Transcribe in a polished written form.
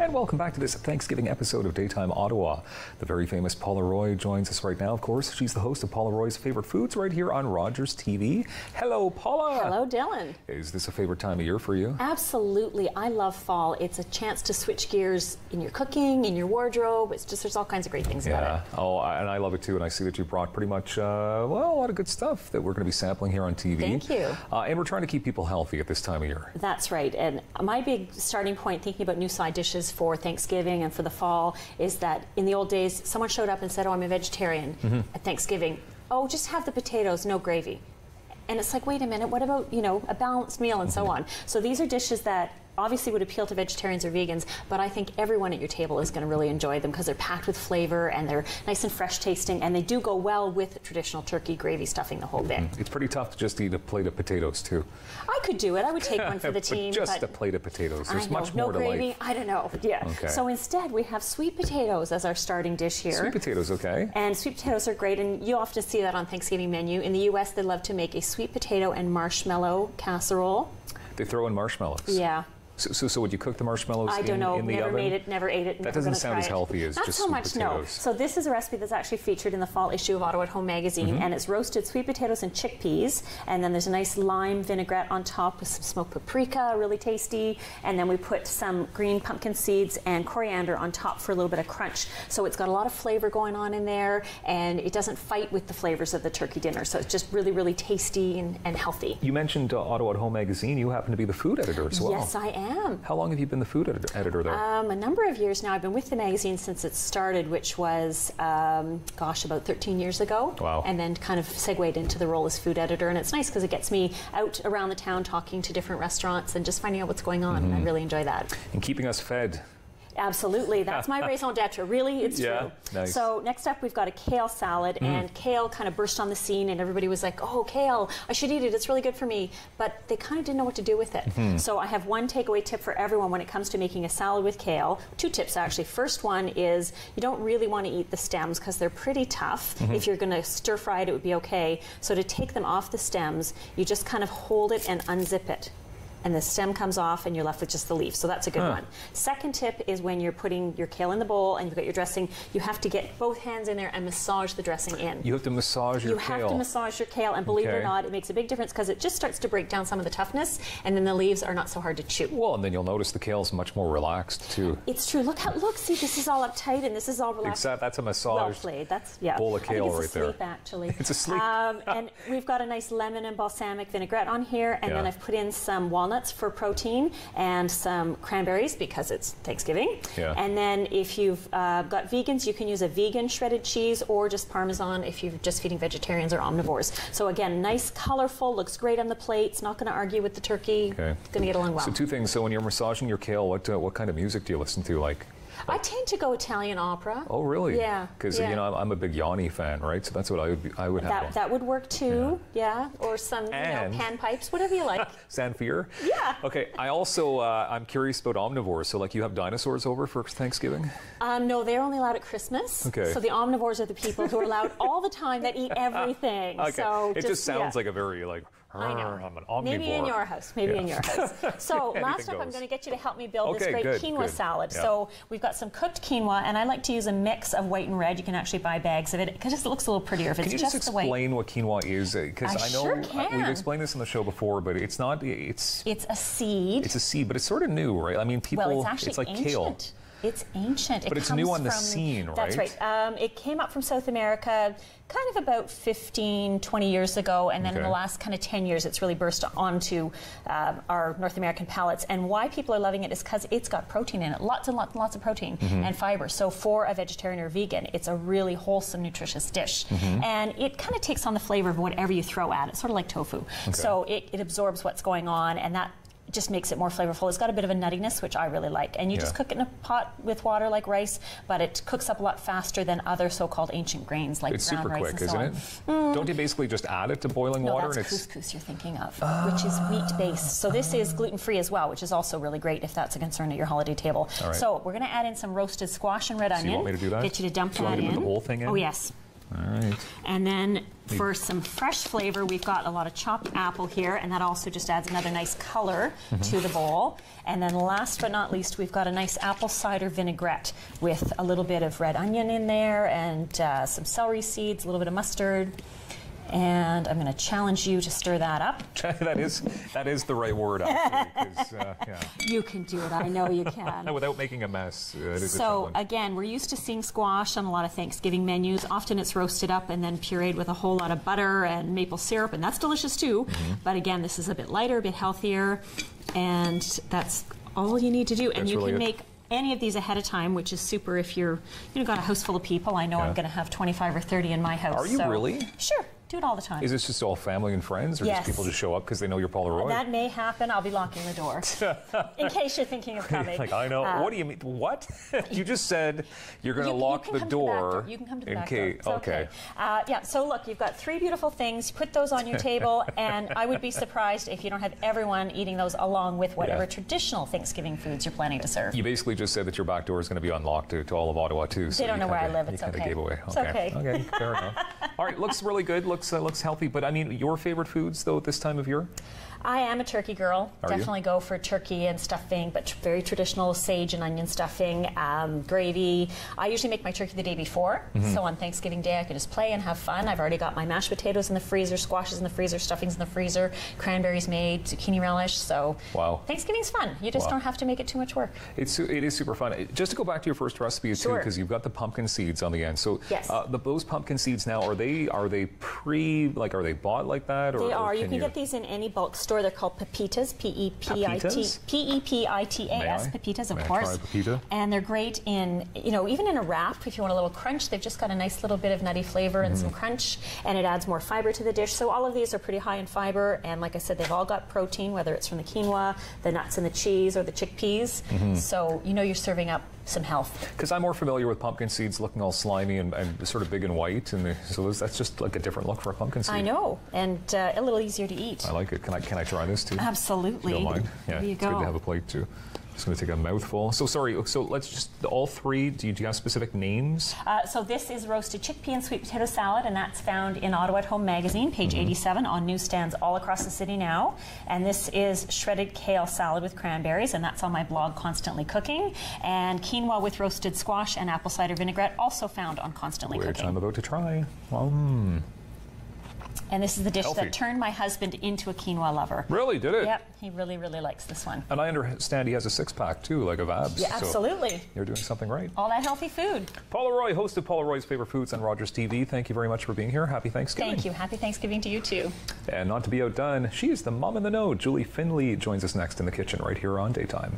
And welcome back to this Thanksgiving episode of Daytime Ottawa. The very famous Paula Roy joins us right now, of course. She's the host of Paula Roy's Favorite Foods right here on Rogers TV. Hello, Paula. Hello, Dylan. Is this a favorite time of year for you? Absolutely. I love fall. It's a chance to switch gears in your cooking, in your wardrobe. It's just, there's all kinds of great things about it. Oh, and I love it too. And I see that you brought pretty much, well, a lot of good stuff that we're going to be sampling here on TV. Thank you. And we're trying to keep people healthy at this time of year. That's right. And my big starting point thinking about new side dishes for Thanksgiving and for the fall is that in the old days, someone showed up and said, oh, I'm a vegetarian at Thanksgiving. Oh, just have the potatoes, no gravy. And it's like, wait a minute, what about, you know, a balanced meal and so on? So these are dishes that obviously would appeal to vegetarians or vegans, but I think everyone at your table is going to really enjoy them because they're packed with flavor and they're nice and fresh tasting, and they do go well with traditional turkey gravy stuffing, the whole bit. It's pretty tough to just eat a plate of potatoes too. I could do it. I would take one for the team. Just a plate of potatoes. There's much no more to gravy. life. I don't know. Yeah. Okay. So instead, we have sweet potatoes as our starting dish here. Sweet potatoes, okay. And sweet potatoes are great, and you often see that on Thanksgiving menu. In the U.S., they love to make a sweet potato and marshmallow casserole. They throw in marshmallows. Yeah. So would you cook the marshmallows I don't know. in the never oven? made it, never ate it. That doesn't sound as healthy as Not just so sweet much, potatoes. no. So this is a recipe that's actually featured in the fall issue of Ottawa At Home magazine, and it's roasted sweet potatoes and chickpeas, and then there's a nice lime vinaigrette on top with some smoked paprika, really tasty, and then we put some green pumpkin seeds and coriander on top for a little bit of crunch. So it's got a lot of flavor going on in there, and it doesn't fight with the flavors of the turkey dinner. So it's just really, really tasty and healthy. You mentioned Ottawa At Home magazine. You happen to be the food editor as well. Yes, I am. How long have you been the food editor there? A number of years now. I've been with the magazine since it started, which was, gosh, about 13 years ago. Wow. And then kind of segued into the role as food editor. And it's nice because it gets me out around the town talking to different restaurants and just finding out what's going on. And I really enjoy that. And keeping us fed. Absolutely. That's my raison d'etre. Really, it's true. Nice. So next up, we've got a kale salad, and kale kind of burst on the scene, and everybody was like, oh, kale, I should eat it. It's really good for me. But they kind of didn't know what to do with it. So I have one takeaway tip for everyone when it comes to making a salad with kale. Two tips, actually. First one is you don't really want to eat the stems because they're pretty tough. If you're going to stir fry it, it would be okay. So to take them off the stems, you just kind of hold it and unzip it. And the stem comes off and you're left with just the leaf. So that's a good one. Second tip is when you're putting your kale in the bowl and you've got your dressing, you have to get both hands in there and massage the dressing in. You have to massage your kale. You have to massage your kale, and believe it or not, it makes a big difference because it just starts to break down some of the toughness, and then the leaves are not so hard to chew. Well, and then you'll notice the kale's much more relaxed too. It's true. Look, see, this is all uptight and this is all relaxed. Exactly. That's a massage. Well played. That's, bowl of kale right there. It's a sleep, actually. It's a sleep. And we've got a nice lemon and balsamic vinaigrette on here, and then I've put in some walnuts for protein and some cranberries because it's Thanksgiving. And then if you've got vegans, you can use a vegan shredded cheese or just Parmesan if you're just feeding vegetarians or omnivores. So again, nice, colorful, looks great on the plate. It's not going to argue with the turkey. It's going to get along well. So two things. So when you're massaging your kale, what kind of music do you listen to? Like, I tend to go Italian opera. Oh, really? Yeah. Because you know I'm a big Yanni fan, right? So that's what I would have. That would work too. Yeah. Or some pan pipes, whatever you like. Sanfir. Yeah. Okay. I also I'm curious about omnivores. So like you have dinosaurs over for Thanksgiving? No, they're only allowed at Christmas. Okay. So the omnivores are the people who are allowed all the time that eat everything. Okay. So it just sounds like a very like. I know. I'm an omnivore. Maybe in your house. Maybe in your house. So last up, I'm going to get you to help me build this great quinoa salad. So we've got some cooked quinoa, and I like to use a mix of white and red. You can actually buy bags of it because it looks a little prettier if it's just the white. Can you just explain what quinoa is? Because I know sure can. we've explained this on the show before, but it's not. It's a seed. It's a seed, but it's sort of new, right? I mean, people. Well, it's actually like ancient. Kale. It's ancient. But it's new on the scene, right? That's right. It came up from South America kind of about 15, 20 years ago, and then in the last kind of 10 years, it's really burst onto our North American palates. And why people are loving it is because it's got protein in it, lots and lots of protein and fiber. So for a vegetarian or vegan, it's a really wholesome, nutritious dish. And it kind of takes on the flavor of whatever you throw at it, sort of like tofu. So it absorbs what's going on, and that just makes it more flavorful. It's got a bit of a nuttiness, which I really like. And you just cook it in a pot with water like rice, but it cooks up a lot faster than other so-called ancient grains like brown rice and so on. It's super quick, isn't it? Don't you basically just add it to boiling water? No, that's couscous you're thinking of, which is wheat-based. So this is gluten-free as well, which is also really great if that's a concern at your holiday table. So we're going to add in some roasted squash and red onion. You want me to do that? Get you to dump that in. Do you want me to put the whole thing in? Oh, yes. All right. And then for some fresh flavor, we've got a lot of chopped apple here, and that also just adds another nice color to the bowl. And then last but not least, we've got a nice apple cider vinaigrette with a little bit of red onion in there and some celery seeds, a little bit of mustard. And I'm going to challenge you to stir that up. that is the right word, actually. 'Cause, yeah. You can do it. I know you can. Without making a mess. It is a So challenge. again, we're used to seeing squash on a lot of Thanksgiving menus. Often it's roasted up and then pureed with a whole lot of butter and maple syrup, and that's delicious too. But again, this is a bit lighter, a bit healthier, and that's all you need to do. And That's you really can it. make any of these ahead of time, which is super if you're got a house full of people. I know I'm going to have 25 or 30 in my house. Are you so really? Sure. Do it all the time. Is this just all family and friends, or Yes. just people just show up because they know you're Paula Roy? That may happen. I'll be locking the door in case you're thinking of coming. Like, I know. What do you mean? What? You just said you're going to lock the door. You can come to the in back case. door. It's okay. Yeah, so look, you've got 3 beautiful things. Put those on your table, and I would be surprised if you don't have everyone eating those along with whatever traditional Thanksgiving foods you're planning to serve. You basically just said that your back door is going to be unlocked to all of Ottawa, too. So They don't know where I live. You It's kind of okay. gave away. It's okay. Okay, fair enough. All right, looks really good. Looks healthy. But, I mean, your favorite foods, though, at this time of year? I am a turkey girl. Are you? Definitely go for turkey and stuffing, but very traditional sage and onion stuffing, gravy. I usually make my turkey the day before, so on Thanksgiving Day I can just play and have fun. I've already got my mashed potatoes in the freezer, squashes in the freezer, stuffings in the freezer, cranberries made, zucchini relish. So wow. Thanksgiving's fun. You just don't have to make it too much work. It is super fun. Just to go back to your first recipe, too, because you've got the pumpkin seeds on the end. So yes. Those pumpkin seeds now, are they are they bought like that? Or, they are. Or You can get these in any bulk store. They're called pepitas. P-E-P-I-T-A-S, pepitas, of course. Try a pepita? And they're great in, even in a wrap, if you want a little crunch. They've just got a nice little bit of nutty flavor and some crunch, and it adds more fiber to the dish. So all of these are pretty high in fiber, and like I said, they've all got protein, whether it's from the quinoa, the nuts and the cheese, or the chickpeas. So you're serving up some health. Because I'm more familiar with pumpkin seeds looking all slimy and sort of big and white, and so that's just like a different look for a pumpkin seed. I know, and a little easier to eat. I like it. Can I try this too? Absolutely. If you don't mind? Yeah, There you it's go. good to have a plate too. Just going to take a mouthful. So sorry. So let's just all 3. Do you have specific names? So this is roasted chickpea and sweet potato salad, and that's found in Ottawa At Home magazine, page 87, on newsstands all across the city now. And this is shredded kale salad with cranberries, and that's on my blog, Constantly Cooking. And quinoa with roasted squash and apple cider vinaigrette, also found on Constantly Which Cooking. I'm about to try. And this is the dish Healthy. that turned my husband into a quinoa lover. Really? Did it? Yep, he really, really likes this one. And I understand he has a 6-pack too, like of abs. Yeah, absolutely. So you're doing something right. All that healthy food. Paula Roy, host of Paula Roy's Favorite Foods on Rogers TV. Thank you very much for being here. Happy Thanksgiving. Thank you. Happy Thanksgiving to you too. And not to be outdone, she is the mom in the know. Julie Finley joins us next in the kitchen right here on Daytime.